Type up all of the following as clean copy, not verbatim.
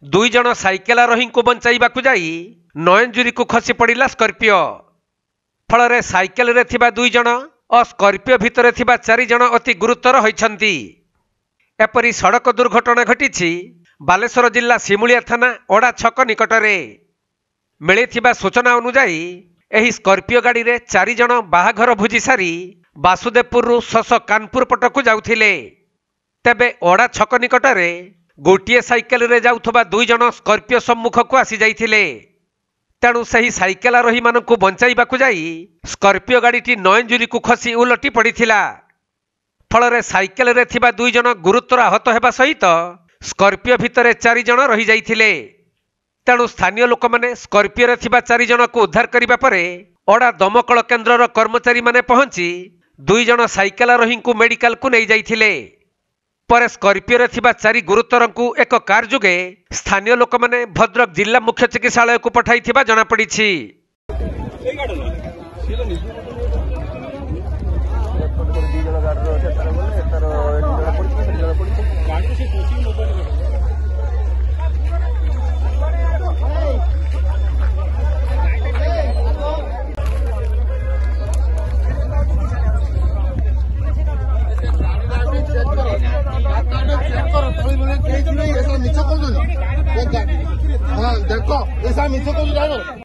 दुई जन साइकेल आरोही को बंचाइबाकु जाई नयनजुरी को खसी पड़ा स्कर्पियो फल साइकेल रे थिबा दुई जन और स्कर्पियो भितर थिबा 4 जन अति गुरुतर होइछंती। एपरी सड़क दुर्घटना घटी बालेश्वर जिला सिमुलिया थाना ओडा छक निकटरे। मिलिथिबा सूचना अनुसार एही स्कर्पियो गाड़ी रे 4 जन बाहाघर भोजी सारी वासुदेवपुर शश कानपुर पटकू जाउथिले। तेबे ओडा छक निकटरे गोटिए साइकेल रे जाउथबा 2 जन स्कर्पियो सम्मुख को आसी जाइथिले। तेणु सही साइकेल आरोही मानकु बंचाइबाकु जाई स्कर्पियो गाड़ीटी नयनजुरी को खसी उलटी पड़िथिला। फल साइकेल रे थिबा 2 जन गुरुतर आहत हेबा सहित स्कर्पियो भितर 4 जन रही जाइथिले। तेणु स्थानीय लोक माने स्कर्पियो रे थिबा 4 जन को उद्धार करिबा परे ओडा दमकल केन्द्रर कर्मचारी माने पहुंची 2 जन साइकेल आरोही को मेडिकल को नहीं जाइथिले। पर स्कर्पियो रे थिबा 4 गुरुतर को एक कार जुगे स्थानीय लोक माने भद्रक जिला मुख्य चिकित्सालय को पठाइथिबा जଣା पड़िछि।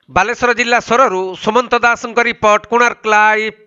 बालेश्वर जिला सोररू सुमंत दास रिपोर्ट कोणार्क लाइव।